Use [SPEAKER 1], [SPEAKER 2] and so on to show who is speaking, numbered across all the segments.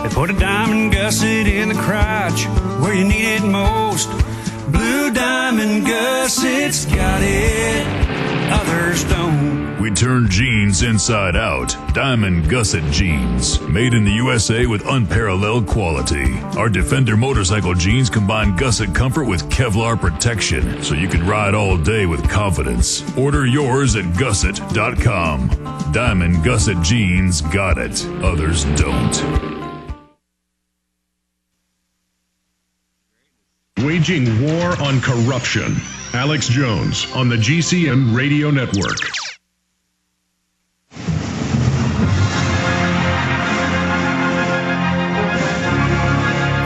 [SPEAKER 1] They put a diamond gusset in the crotch where you need it most. Blue Diamond Gusset's got it, others don't.
[SPEAKER 2] We turn jeans inside out. Diamond Gusset jeans. Made in the USA with unparalleled quality. Our Defender motorcycle jeans combine gusset comfort with Kevlar protection, so you can ride all day with confidence. Order yours at gusset.com. Diamond Gusset jeans got it. Others don't.
[SPEAKER 3] Waging war on corruption. Alex Jones on the GCN Radio Network.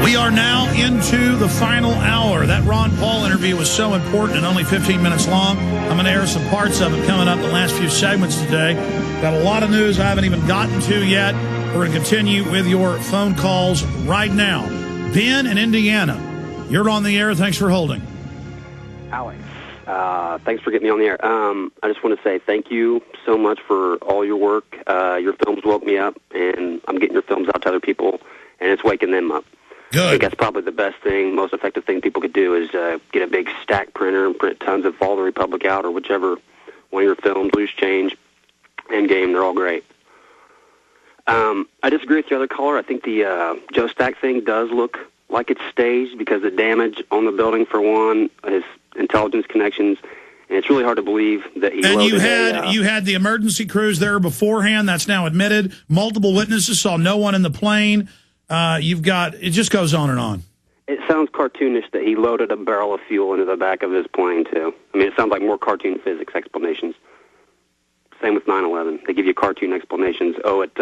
[SPEAKER 4] We are now into the final hour. That Ron Paul interview was so important and only 15 minutes long. I'm going to air some parts of it coming up in the last few segments today. Got a lot of news I haven't even gotten to yet. We're going to continue with your phone calls right now. Ben in Indiana, you're on the air. Thanks for holding.
[SPEAKER 5] Alex, thanks for getting me on the air. I just want to say thank you so much for all your work. Your films woke me up, and I'm getting your films out to other people, and it's waking them up.
[SPEAKER 4] Good.
[SPEAKER 5] I think that's probably the best thing, most effective thing people could do is get a big stack printer and print tons of Fall the Republic out or whichever one of your films, Loose Change, Endgame, they're all great. I disagree with the other caller. I think the Joe Stack thing does look like it's staged because the damage on the building, for one, his intelligence connections, and it's really hard to believe that he
[SPEAKER 4] And
[SPEAKER 5] loaded
[SPEAKER 4] you had the emergency crews there beforehand. That's now admitted. Multiple witnesses saw no one in the plane. You've got, it just goes on and on.
[SPEAKER 5] It sounds cartoonish that he loaded a barrel of fuel into the back of his plane, too. I mean, it sounds like more cartoon physics explanations. Same with 9/11. They give you cartoon explanations. Oh, it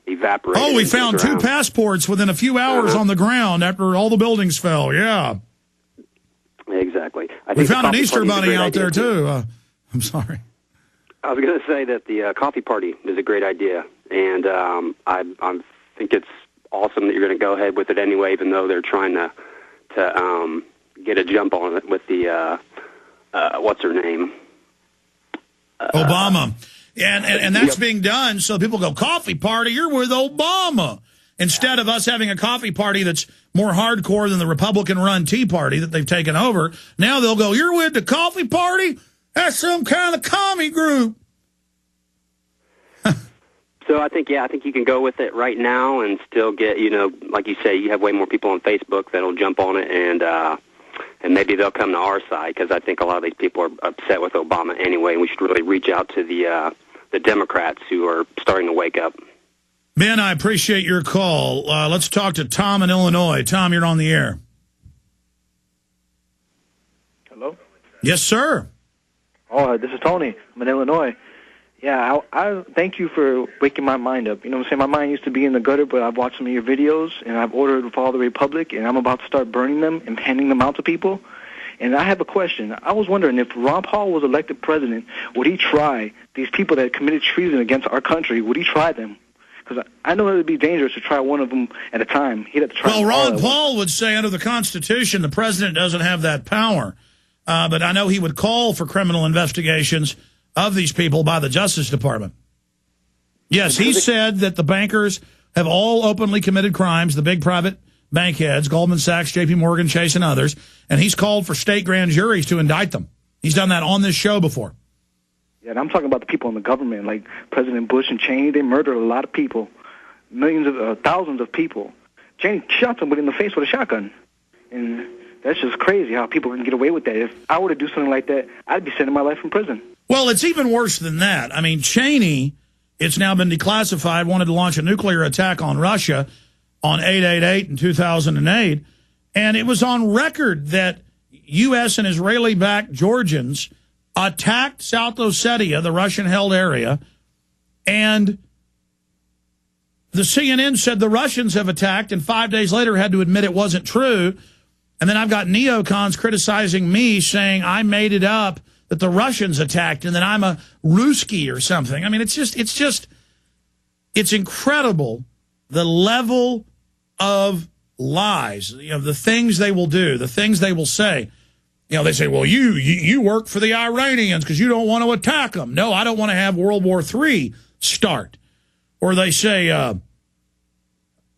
[SPEAKER 5] evaporated.
[SPEAKER 4] Oh, we found 2 passports within a few hours on the ground after all the buildings fell. Yeah.
[SPEAKER 5] Exactly.
[SPEAKER 4] We found an Easter bunny out there, too. I'm sorry.
[SPEAKER 5] I was going to say that the coffee party is a great idea, and I think it's awesome that you're going to go ahead with it anyway, even though they're trying to get a jump on it with the, what's her name?
[SPEAKER 4] Obama. And that's being done so people go, coffee party, you're with Obama. Instead of us having a coffee party that's more hardcore than the Republican-run Tea Party that they've taken over, now they'll go, you're with the coffee party? That's some kind of commie group.
[SPEAKER 5] So I think you can go with it right now and still get, like you say, you have way more people on Facebook that'll jump on it, and maybe they'll come to our side, because I think a lot of these people are upset with Obama anyway, and we should really reach out to the Democrats who are starting to wake up.
[SPEAKER 4] Ben, I appreciate your call. Let's talk to Tom in Illinois. Tom, you're on the air.
[SPEAKER 6] Hello?
[SPEAKER 4] Yes, sir.
[SPEAKER 6] Oh, this is Tony. I'm in Illinois. Yeah, I thank you for waking my mind up. You know what I'm saying? My mind used to be in the gutter, but I've watched some of your videos, and I've ordered Fall the Republic, and I'm about to start burning them and handing them out to people. And I have a question. I was wondering, if Ron Paul was elected president, would he try these people that committed treason against our country? Would he try them? Because I know it would be dangerous to try one of them at a time. He'd have to try.
[SPEAKER 4] Well, Ron Paul would say under the Constitution the president doesn't have that power. But I know he would call for criminal investigations of these people by the Justice Department. Yes, he said that the bankers have all openly committed crimes, the big private bank heads, Goldman Sachs, J.P. Morgan, Chase, and others, and he's called for state grand juries to indict them. He's done that on this show before.
[SPEAKER 6] Yeah, and I'm talking about the people in the government, like President Bush and Cheney. They murdered a lot of people, thousands of people. Cheney shot somebody in the face with a shotgun. And that's just crazy how people can get away with that. If I were to do something like that, I'd be spending my life in prison.
[SPEAKER 4] Well, it's even worse than that. I mean, Cheney, it's now been declassified, wanted to launch a nuclear attack on Russia on 8/88 in 2008. And it was on record that U.S. and Israeli-backed Georgians attacked South Ossetia, the Russian-held area, and the CNN said the Russians have attacked, and 5 days later had to admit it wasn't true. And then I've got neocons criticizing me, saying I made it up, that the Russians attacked, and that I'm a Ruski or something. I mean, it's incredible, the level of lies, the things they will do, the things they will say. They say, well, you work for the Iranians because you don't want to attack them. No, I don't want to have World War III start. Or they say,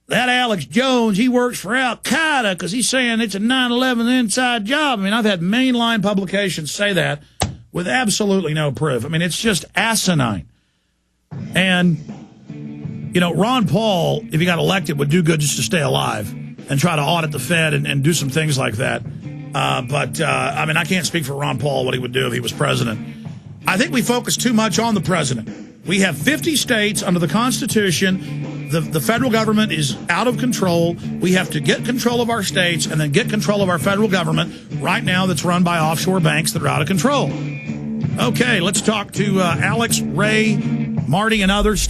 [SPEAKER 4] that Alex Jones, he works for Al-Qaeda because he's saying it's a 9/11 inside job. I mean, I've had mainline publications say that with absolutely no proof. I mean, it's just asinine. And, you know, Ron Paul, if he got elected, would do good just to stay alive and try to audit the Fed and do some things like that. But I mean, I can't speak for Ron Paul, what he would do if he was president. I think we focus too much on the president. We have 50 states under the Constitution. The federal government is out of control. We have to get control of our states and then get control of our federal government right now that's run by offshore banks that are out of control. Okay, let's talk to Alex, Ray, Marty, and others.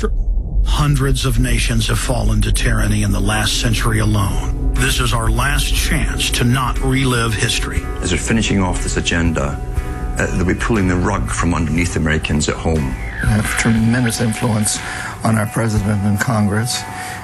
[SPEAKER 4] Hundreds of nations have fallen to tyranny in the last century alone. This is our last chance to not relive history.
[SPEAKER 7] As we're finishing off this agenda, they'll be pulling the rug from underneath Americans at home.
[SPEAKER 8] They have tremendous influence on our president and Congress,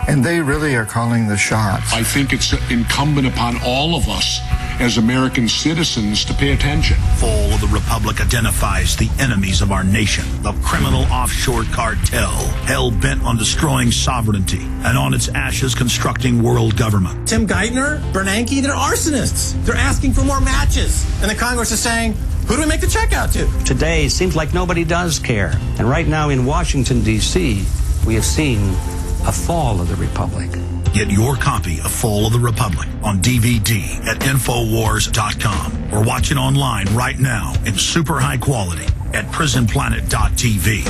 [SPEAKER 8] and they really are calling the shots.
[SPEAKER 9] I think it's incumbent upon all of us as American citizens to pay attention.
[SPEAKER 4] Fall of the Republic identifies the enemies of our nation, the criminal offshore cartel, hell-bent on destroying sovereignty, and on its ashes constructing world government.
[SPEAKER 10] Tim Geithner, Bernanke, they're arsonists. They're asking for more matches. And the Congress is saying, who do we make the check out to?
[SPEAKER 11] Today, it seems like nobody does care. And right now in Washington, D.C., we have seen a fall of the Republic.
[SPEAKER 4] Get your copy of Fall of the Republic on DVD at Infowars.com or watch it online right now in super high quality at prisonplanet.tv.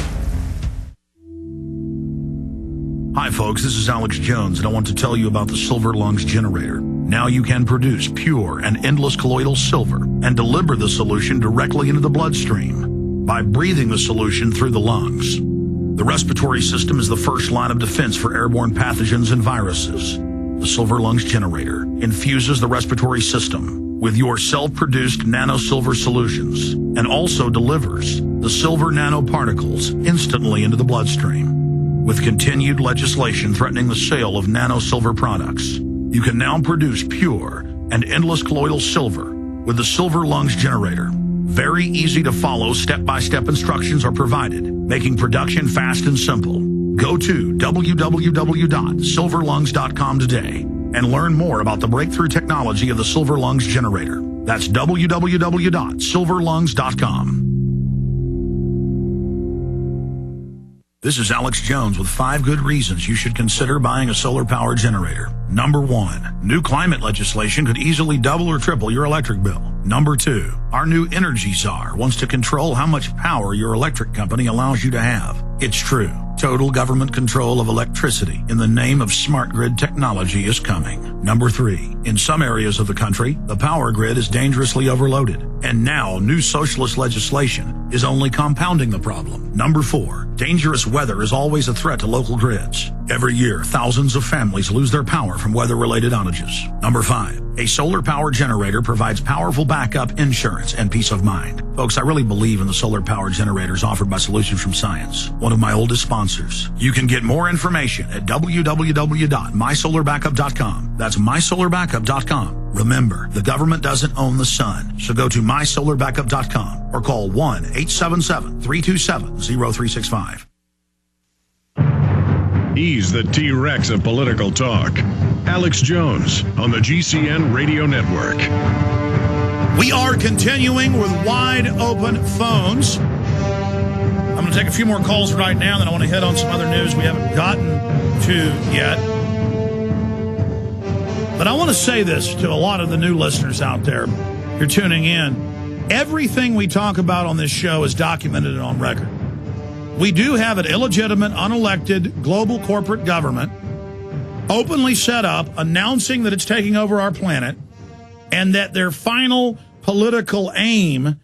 [SPEAKER 4] Hi, folks. This is Alex Jones, and I want to tell you about the Silver Lungs generator. Now you can produce pure and endless colloidal silver and deliver the solution directly into the bloodstream by breathing the solution through the lungs. The respiratory system is the first line of defense for airborne pathogens and viruses. The Silver Lungs generator infuses the respiratory system with your self-produced nanosilver solutions and also delivers the silver nanoparticles instantly into the bloodstream. With continued legislation threatening the sale of nanosilver products, you can now produce pure and endless colloidal silver with the Silver Lungs generator. Very easy to follow, step-by-step instructions are provided, making production fast and simple. Go to www.silverlungs.com today and learn more about the breakthrough technology of the Silver Lungs generator. That's www.silverlungs.com. This is Alex Jones with 5 good reasons you should consider buying a solar power generator. Number 1, new climate legislation could easily double or triple your electric bill. Number 2, our new energy czar wants to control how much power your electric company allows you to have. It's true. Total government control of electricity in the name of smart grid technology is coming. Number 3, in some areas of the country, the power grid is dangerously overloaded. And now new socialist legislation is only compounding the problem. Number 4, dangerous weather is always a threat to local grids. Every year, thousands of families lose their power from weather-related outages. Number 5, a solar power generator provides powerful backup insurance and peace of mind. Folks, I really believe in the solar power generators offered by Solutions from Science, one of my oldest sponsors. You can get more information at www.mysolarbackup.com. That's mysolarbackup.com. Remember, the government doesn't own the sun, so go to mysolarbackup.com or call 1-877-327-0365.
[SPEAKER 3] He's the T-Rex of political talk. Alex Jones on the GCN Radio Network.
[SPEAKER 4] We are continuing with wide open phones. I'm going to take a few more calls right now, and then I want to hit on some other news we haven't gotten to yet. But I want to say this to a lot of the new listeners out there. You're tuning in. Everything we talk about on this show is documented and on record. We do have an illegitimate, unelected global corporate government openly set up, announcing that it's taking over our planet, and that their final political aim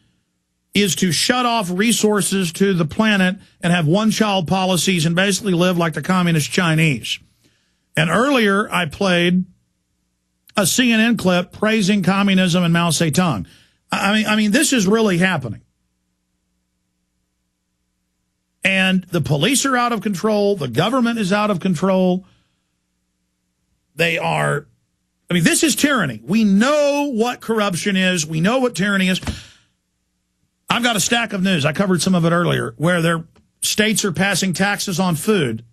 [SPEAKER 4] is to shut off resources to the planet and have one-child policies and basically live like the communist Chinese. And earlier I played a CNN clip praising communism and Mao Zedong. I mean, this is really happening. And the police are out of control. The government is out of control. They are, I mean, this is tyranny. We know what corruption is. We know what tyranny is. I've got a stack of news. I covered some of it earlier, where their states are passing taxes on food